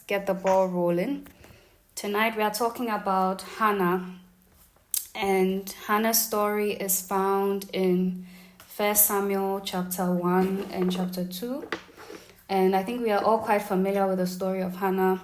get the ball rolling. Tonight we are talking about Hannah, and Hannah's story is found in 1 Samuel chapter 1 and chapter 2. And I think we are all quite familiar with the story of Hannah.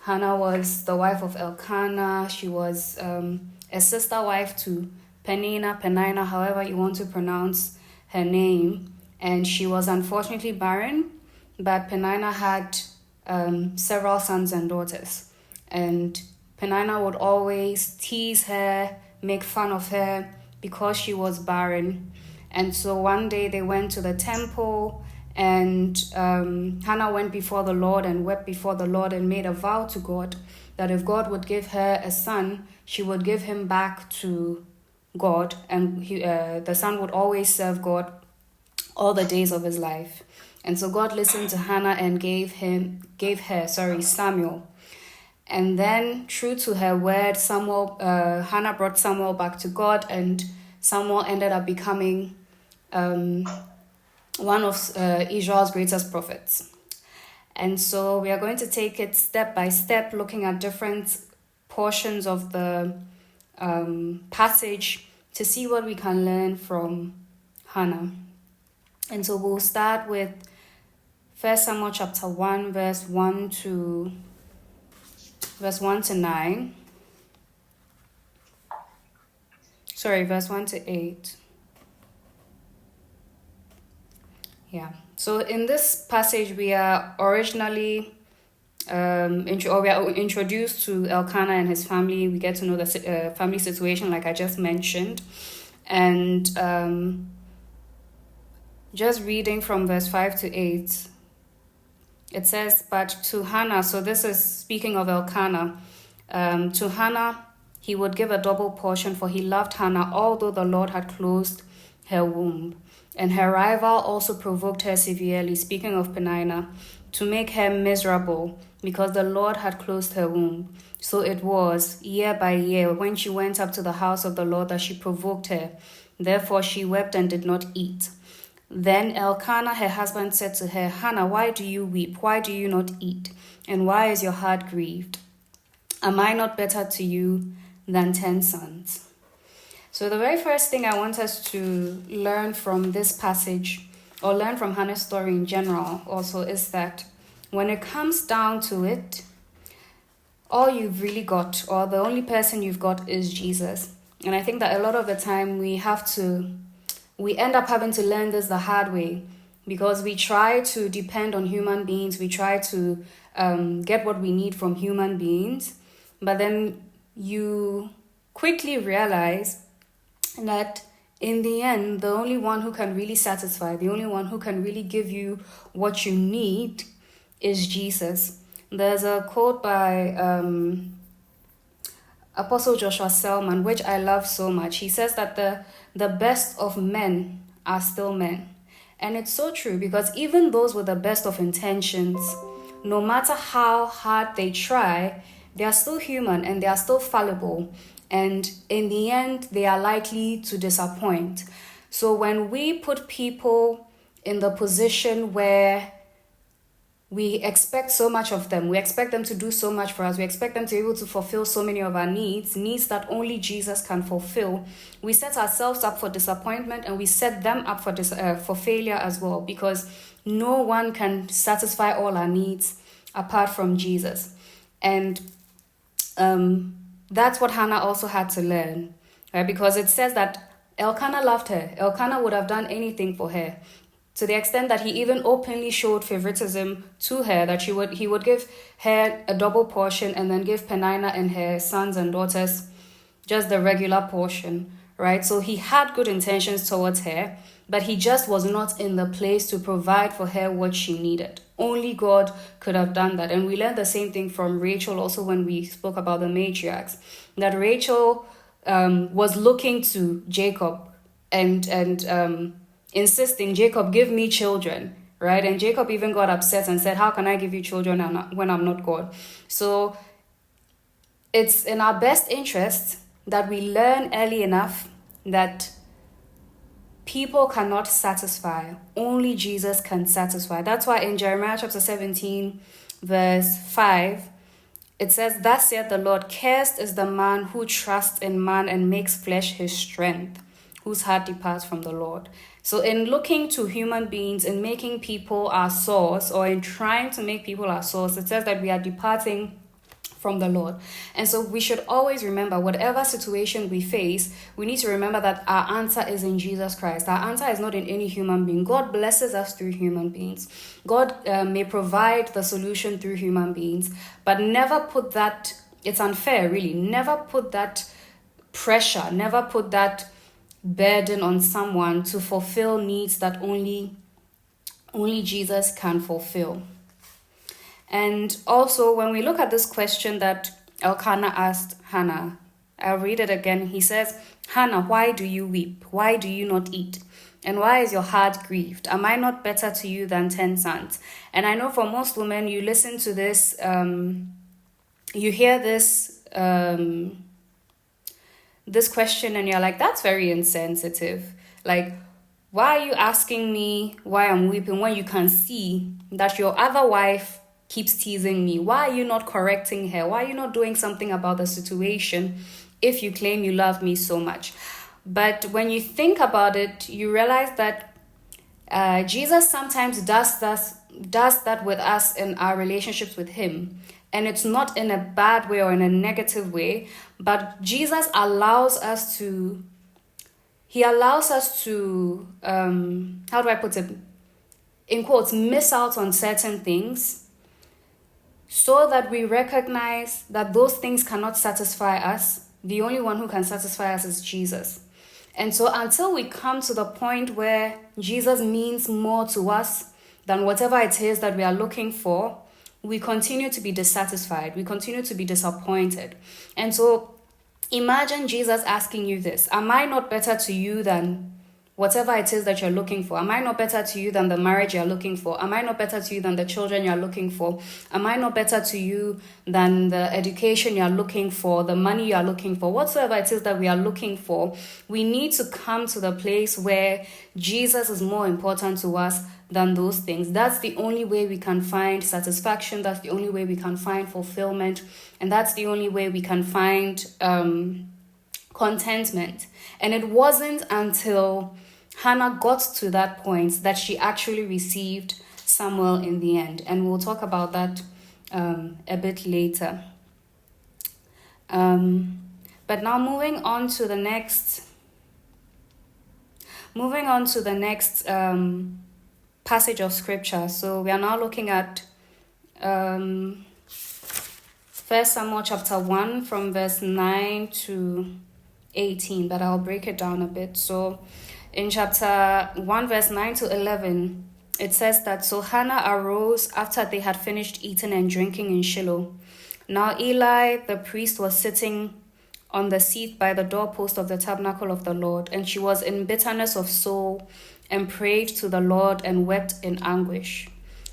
Hannah was the wife of Elkanah. She was a sister wife to Penina, however you want to pronounce her name. And she was unfortunately barren, but Penina had several sons and daughters. And Penina would always tease her, make fun of her because she was barren. And so one day they went to the temple, and Hannah went before the Lord and wept before the Lord and made a vow to God that if God would give her a son, she would give him back to God, and the son would always serve God all the days of his life. And so God listened to Hannah and gave her Samuel. And then, true to her word, Hannah brought Samuel back to God, and Samuel ended up becoming one of Israel's greatest prophets. And so we are going to take it step by step, looking at different portions of the passage to see what we can learn from Hannah. And so we'll start with 1 Samuel chapter 1, verse 1 to 9. Verse 1 to 8. Yeah. So in this passage, we are originally we are introduced to Elkanah and his family. We get to know the family situation, like I just mentioned. And just reading from verse 5 to 8, it says, but to Hannah, so this is speaking of Elkanah, to Hannah, he would give a double portion, for he loved Hannah, although the Lord had closed her womb. And her rival also provoked her severely, speaking of Penina, to make her miserable, because the Lord had closed her womb. So it was, year by year, when she went up to the house of the Lord, that she provoked her. Therefore she wept and did not eat. Then Elkanah, her husband, said to her, Hannah, why do you weep? Why do you not eat? And why is your heart grieved? Am I not better to you than 10 sons? So the very first thing I want us to learn from this passage, or learn from Hannah's story in general also, is that when it comes down to it, all you've really got, or the only person you've got, is Jesus. And I think that a lot of the time we end up having to learn this the hard way, because we try to depend on human beings. We try to get what we need from human beings. But then you quickly realize that in the end, the only one who can really satisfy, the only one who can really give you what you need is Jesus. There's a quote by Apostle Joshua Selman, which I love so much. He says that the best of men are still men. And it's so true, because even those with the best of intentions, no matter how hard they try, they are still human and they are still fallible. And in the end, they are likely to disappoint. So when we put people in the position where we expect so much of them, we expect them to do so much for us, we expect them to be able to fulfill so many of our needs that only Jesus can fulfill, we set ourselves up for disappointment, and we set them up for failure as well, because no one can satisfy all our needs apart from Jesus. And that's what Hannah also had to learn, right? Because it says that Elkanah loved her. Elkanah would have done anything for her, to the extent that he even openly showed favoritism to her, that he would give her a double portion and then give Penina and her sons and daughters just the regular portion, right? So he had good intentions towards her, but he just was not in the place to provide for her what she needed. Only God could have done that. And we learned the same thing from Rachel also when we spoke about the matriarchs, that Rachel was looking to Jacob and insisting, Jacob, give me children, right? And Jacob even got upset and said, how can I give you children when I'm not God? So it's in our best interest that we learn early enough that people cannot satisfy. Only Jesus can satisfy. That's why in Jeremiah chapter 17, verse 5, it says, "Thus saith the Lord, cursed is the man who trusts in man and makes flesh his strength, whose heart departs from the Lord." So in looking to human beings and making people our source, or in trying to make people our source, it says that we are departing from the Lord. And so we should always remember, whatever situation we face, we need to remember that our answer is in Jesus Christ. Our answer is not in any human being. God blesses us through human beings. God may provide the solution through human beings, but never put that, it's unfair really, never put that pressure, never put that burden on someone to fulfill needs that only Jesus can fulfill. And also, when we look at this question that Elkanah asked Hannah, I'll read it again. He says, "Hannah, why do you weep? Why do you not eat? And why is your heart grieved? Am I not better to you than 10 sons?" And I know for most women, you listen to this, you hear this this question and you're like, that's very insensitive. Like, why are you asking me why I'm weeping when you can see that your other wife keeps teasing me? Why are you not correcting her? Why are you not doing something about the situation if you claim you love me so much? But when you think about it, you realize that Jesus sometimes does that with us in our relationships with him. And it's not in a bad way or in a negative way, but Jesus allows us to, how do I put it, in quotes, miss out on certain things, so that we recognize that those things cannot satisfy us. The only one who can satisfy us is Jesus. And so until we come to the point where Jesus means more to us than whatever it is that we are looking for, we continue to be dissatisfied. We continue to be disappointed. And so imagine Jesus asking you this: am I not better to you than whatever it is that you're looking for? Am I not better to you than the marriage you're looking for? Am I not better to you than the children you're looking for? Am I not better to you than the education you're looking for, the money you're looking for? Whatsoever it is that we are looking for, we need to come to the place where Jesus is more important to us than those things. That's the only way we can find satisfaction. That's the only way we can find fulfillment. And that's the only way we can find contentment. And it wasn't until Hannah got to that point that she actually received Samuel in the end. And we'll talk about that a bit later. But now moving on to the next passage of scripture. So we are now looking at 1 Samuel chapter 1 from verse 9 to 18, but I'll break it down a bit. So in chapter 1 verse 9 to 11, it says that, "So Hannah arose after they had finished eating and drinking in Shiloh. Now Eli the priest was sitting on the seat by the doorpost of the tabernacle of the Lord, and she was in bitterness of soul and prayed to the Lord and wept in anguish.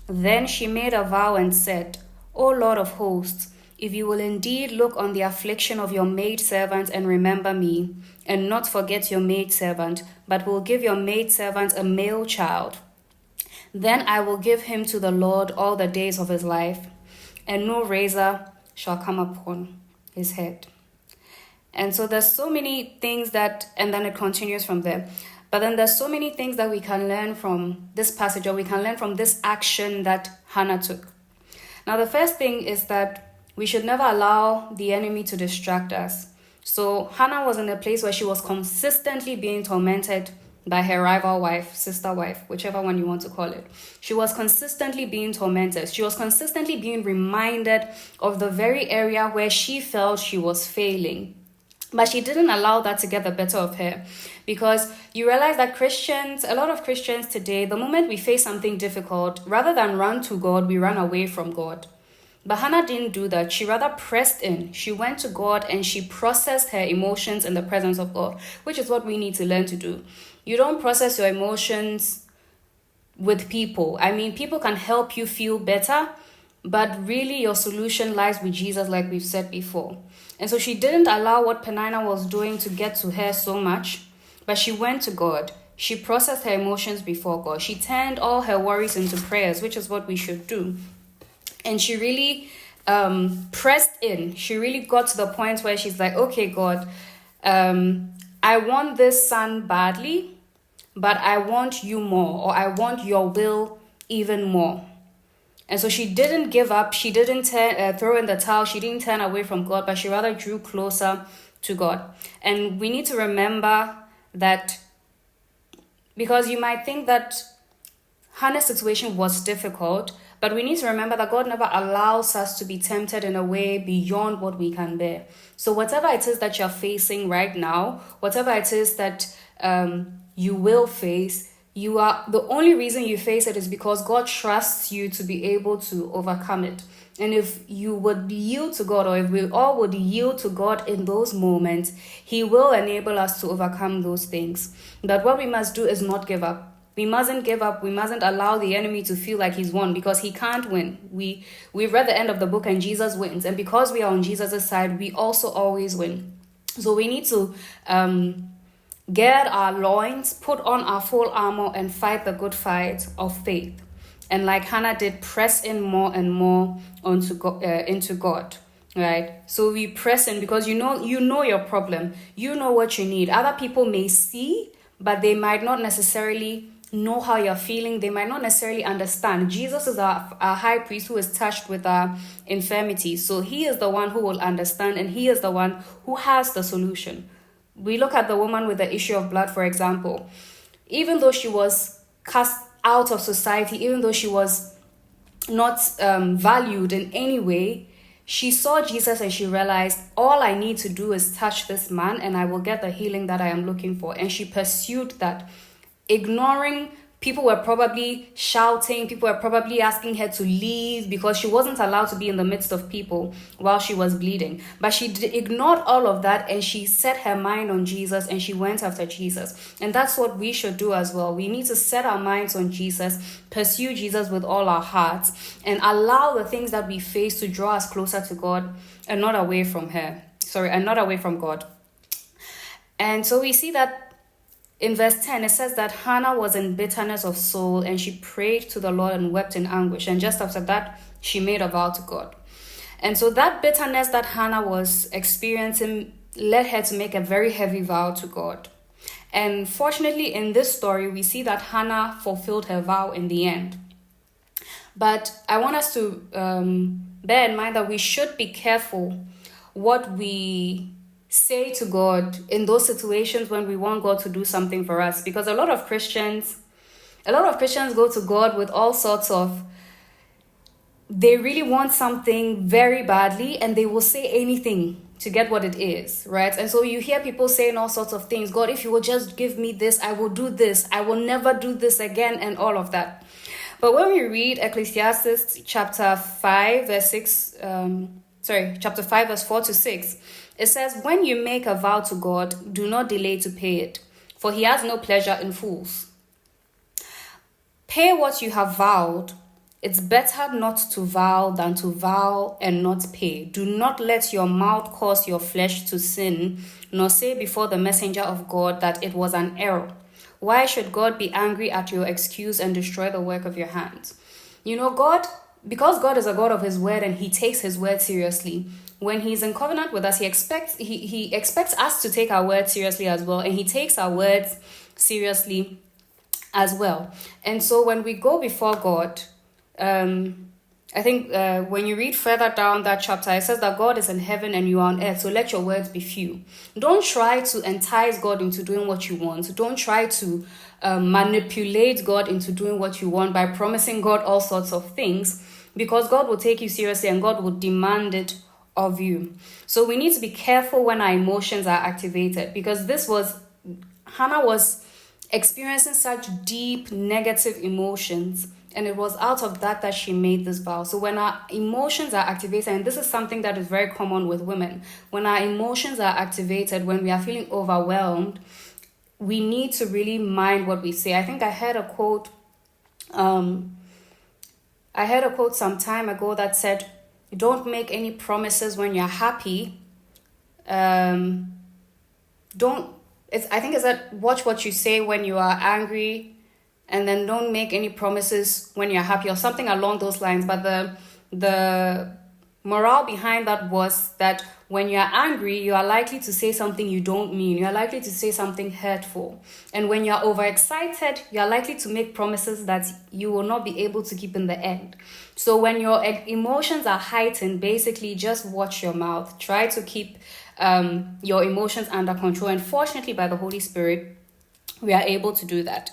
Then she made a vow and said, 'O Lord of hosts, if you will indeed look on the affliction of your maidservant and remember me, and not forget your maidservant, but will give your maidservant a male child, then I will give him to the Lord all the days of his life, and no razor shall come upon his head.'" And so there's so many things that, and then it continues from there. But then there's so many things that we can learn from this passage, or we can learn from this action that Hannah took. Now, the first thing is that we should never allow the enemy to distract us. So Hannah was in a place where she was consistently being tormented by her rival wife, sister wife, whichever one you want to call it. She was consistently being tormented. She was consistently being reminded of the very area where she felt she was failing. But she didn't allow that to get the better of her, because you realize that a lot of Christians today, the moment we face something difficult, rather than run to God, we run away from God. But Hannah didn't do that. She rather pressed in. She went to God and she processed her emotions in the presence of God, which is what we need to learn to do. You don't process your emotions with people. I mean, people can help you feel better, but really your solution lies with Jesus, like we've said before. And so she didn't allow what Peninnah was doing to get to her so much, but she went to God. She processed her emotions before God. She turned all her worries into prayers, which is what we should do. And she really pressed in. She really got to the point where she's like, okay, God, I want this son badly, but I want you more, or I want your will even more. And so she didn't give up. She didn't throw in the towel. She didn't turn away from God, but she rather drew closer to God. And we need to remember that, because you might think that Hannah's situation was difficult, but we need to remember that God never allows us to be tempted in a way beyond what we can bear. So whatever it is that you're facing right now, whatever it is that you will face, the only reason you face it is because God trusts you to be able to overcome it. And if you would yield to God, or if we all would yield to God in those moments, He will enable us to overcome those things. But what we must do is not give up. We mustn't give up. We mustn't allow the enemy to feel like he's won, because he can't win. We've read the end of the book and Jesus wins. And because we are on Jesus' side, we also always win. So we need to gird our loins, put on our full armor, and fight the good fight of faith. And like Hannah did, press in more and more into God. Right? So we press in because you know your problem. You know what you need. Other people may see, but they might not necessarily know how you're feeling. They might not necessarily understand. Jesus is our high priest who is touched with our infirmities. So He is the one who will understand, and He is the one who has the solution. We look at the woman with the issue of blood, for example. Even though she was cast out of society, even though she was not valued in any way, she saw Jesus and she realized, all I need to do is touch this man and I will get the healing that I am looking for. And she pursued that, ignoring. People were probably shouting. People were probably asking her to leave because she wasn't allowed to be in the midst of people while she was bleeding. But she ignored all of that, and she set her mind on Jesus, and she went after Jesus. And that's what we should do as well. We need to set our minds on Jesus, pursue Jesus with all our hearts, and allow the things that we face to draw us closer to God and not away from God. And so we see that in verse 10, it says that Hannah was in bitterness of soul, and she prayed to the Lord and wept in anguish. And just after that, she made a vow to God. And so that bitterness that Hannah was experiencing led her to make a very heavy vow to God. And fortunately, in this story, we see that Hannah fulfilled her vow in the end. But I want us to bear in mind that we should be careful what we say to God in those situations when we want God to do something for us, because a lot of Christians go to God with all sorts of, they really want something very badly and they will say anything to get what it is, right? And so you hear people saying all sorts of things. God, if you will just give me this, I will do this, I will never do this again, and all of that. But when we read Ecclesiastes chapter 5 verse 4 to 6, it says, when you make a vow to God, do not delay to pay it, for He has no pleasure in fools. Pay what you have vowed. It's better not to vow than to vow and not pay. Do not let your mouth cause your flesh to sin, nor say before the messenger of God that it was an error. Why should God be angry at your excuse and destroy the work of your hands? Because God is a God of His word and He takes His word seriously. When He's in covenant with us, He expects us to take our words seriously as well, and He takes our words seriously as well. And so when we go before God, I think when you read further down that chapter, it says that God is in heaven and you are on earth, so let your words be few. Don't try to entice God into doing what you want. Don't try to manipulate God into doing what you want by promising God all sorts of things, because God will take you seriously and God will demand it of you. So we need to be careful when our emotions are activated, because Hannah was experiencing such deep negative emotions, and it was out of that she made this vow. So when our emotions are activated, and this is something that is very common with women, when our emotions are activated, when we are feeling overwhelmed, we need to really mind what we say. I think I heard a quote some time ago that said, don't make any promises when you're happy. I think it's that watch what you say when you are angry, and then don't make any promises when you're happy, or something along those lines. But the morale behind that was that when you're angry, you are likely to say something you don't mean. You're likely to say something hurtful. And when you're overexcited, you're likely to make promises that you will not be able to keep in the end. So when your emotions are heightened, basically just watch your mouth. Try to keep your emotions under control. And fortunately, by the Holy Spirit, we are able to do that.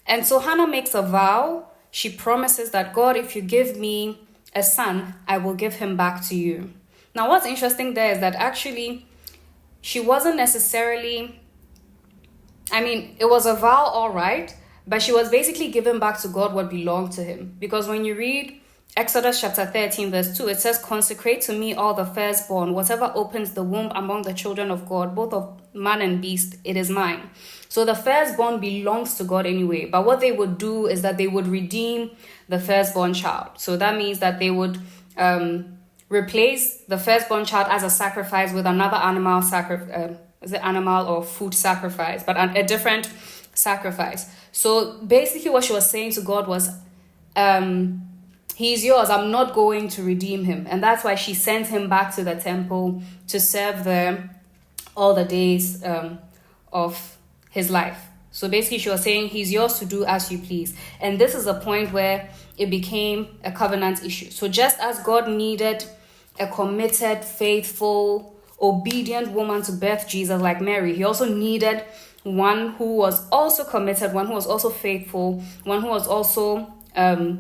And so Hannah makes a vow. She promises that, God, if you give me a son, I will give him back to you. Now, what's interesting there is that actually she wasn't necessarily, it was a vow, all right, but she was basically giving back to God what belonged to him. Because when you read Exodus chapter 13, verse 2, it says, consecrate to me all the firstborn, whatever opens the womb among the children of God, both of man and beast, it is mine. So the firstborn belongs to God anyway. But what they would do is that they would redeem the firstborn child. So that means that they would replace the firstborn child as a sacrifice with another animal is it animal or food sacrifice, but a different sacrifice. So basically what she was saying to God was, he's yours, I'm not going to redeem him. And that's why she sent him back to the temple to serve there all the days of his life. So basically she was saying, he's yours to do as you please. And this is a point where it became a covenant issue. So just as God needed a committed, faithful, obedient woman to birth Jesus like Mary, he also needed one who was also committed, one who was also faithful, one who was also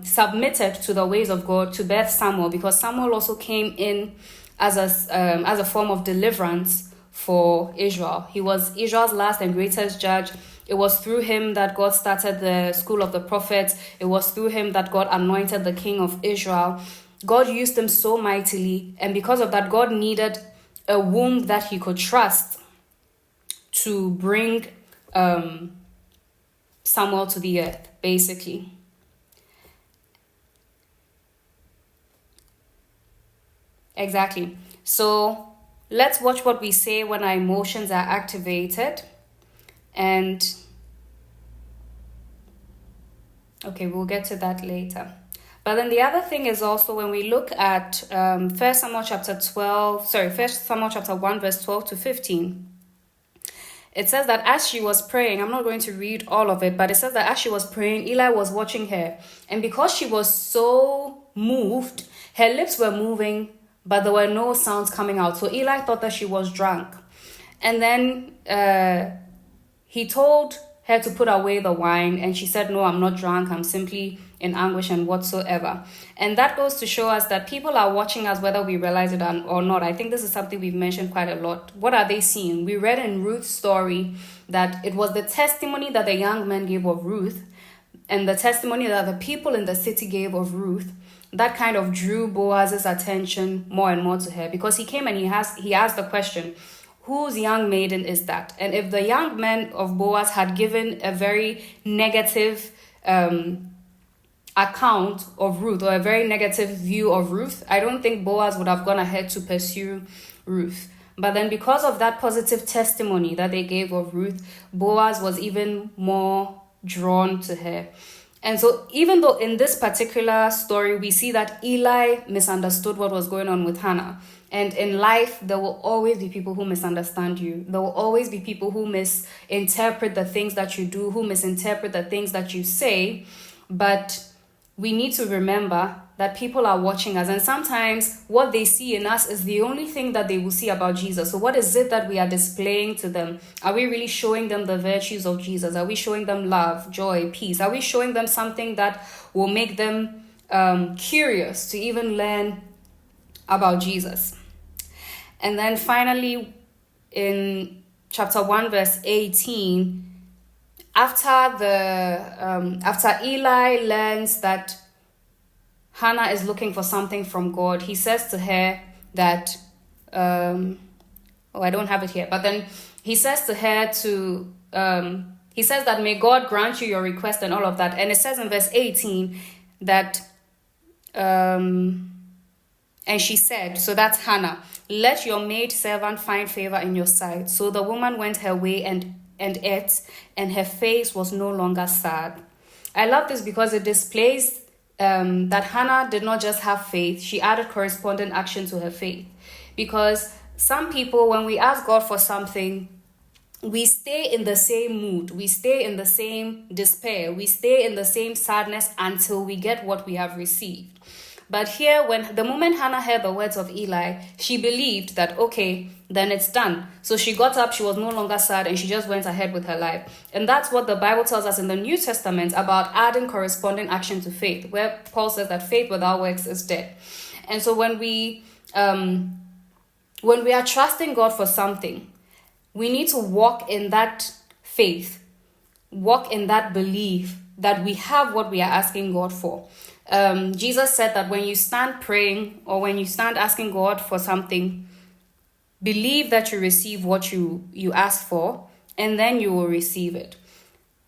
submitted to the ways of God to birth Samuel, because Samuel also came in as a form of deliverance for Israel. He was Israel's last and greatest judge. It was through him that God started the school of the prophets. It was through him that God anointed the king of Israel. God used him so mightily, and because of that, God needed a womb that he could trust to bring Samuel to the earth, basically. Exactly. So let's watch what we say when our emotions are activated. And okay, we'll get to that later. But then the other thing is also when we look at 1 Samuel chapter 1 verse 12 to 15. It says that as she was praying, I'm not going to read all of it, but it says that as she was praying, Eli was watching her. And because she was so moved, her lips were moving, but there were no sounds coming out. So Eli thought that she was drunk. And then he told her to put away the wine, and she said, no, I'm not drunk, I'm simply in anguish and whatsoever. And that goes to show us that people are watching us whether we realize it or not. I think this is something we've mentioned quite a lot. What are they seeing? We read in Ruth's story that it was the testimony that the young men gave of Ruth and the testimony that the people in the city gave of Ruth that kind of drew Boaz's attention more and more to her, because he came and he asked the question, whose young maiden is that? And if the young men of Boaz had given a very negative account of Ruth, or a very negative view of Ruth, I don't think Boaz would have gone ahead to pursue Ruth. But then because of that positive testimony that they gave of Ruth, Boaz was even more drawn to her. And so even though in this particular story, we see that Eli misunderstood what was going on with Hannah. And in life, there will always be people who misunderstand you. There will always be people who misinterpret the things that you do, who misinterpret the things that you say. But we need to remember that people are watching us, and sometimes what they see in us is the only thing that they will see about Jesus. So what is it that we are displaying to them? Are we really showing them the virtues of Jesus? Are we showing them love, joy, peace? Are we showing them something that will make them curious to even learn about Jesus? And then finally, in chapter 1 verse 18, after Eli learns that Hannah is looking for something from God, he says to her that, I don't have it here, but then he says to her he says that may God grant you your request and all of that. And it says in verse 18 that, and she said, so that's Hannah, let your maid servant find favor in your sight. So the woman went her way and ate, and her face was no longer sad. I love this because it displays that Hannah did not just have faith, she added corresponding action to her faith. Because some people, when we ask God for something, we stay in the same mood, we stay in the same despair, we stay in the same sadness until we get what we have received. But here, when the moment Hannah heard the words of Eli, she believed that, okay, then it's done. So she got up, she was no longer sad, and she just went ahead with her life. And that's what the Bible tells us in the New Testament about adding corresponding action to faith, where Paul says that faith without works is dead. And so when we are trusting God for something, we need to walk in that faith, walk in that belief that we have what we are asking God for. Jesus said that when you stand praying or when you stand asking God for something, believe that you receive what you ask for, and then you will receive it.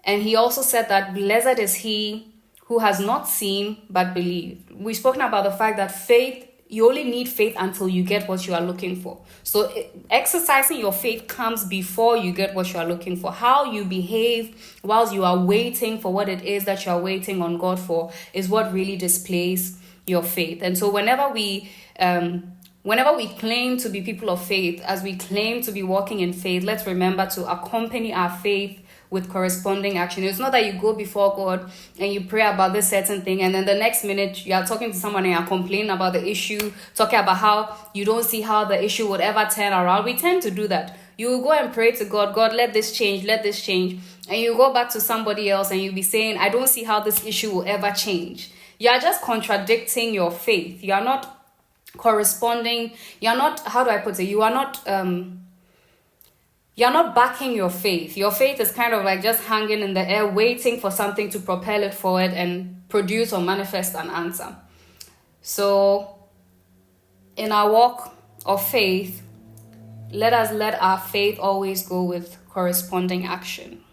And he also said that blessed is he who has not seen but believed. We've spoken about the fact that faith, you only need faith until you get what you are looking for. So exercising your faith comes before you get what you are looking for. How you behave whilst you are waiting for what it is that you are waiting on God for is what really displays your faith. And so whenever we claim to be people of faith, as we claim to be walking in faith, let's remember to accompany our faith with corresponding action. It's not that you go before God and you pray about this certain thing, and then the next minute you are talking to someone and you're complaining about the issue, talking about how you don't see how the issue would ever turn around. We tend to do that. You will go and pray to God, God, let this change. And you go back to somebody else and you'll be saying, I don't see how this issue will ever change. You are just contradicting your faith. You are not corresponding. You're not, how do I put it? You're not backing your faith. Your faith is kind of like just hanging in the air, waiting for something to propel it forward and produce or manifest an answer. So in our walk of faith, let us let our faith always go with corresponding action.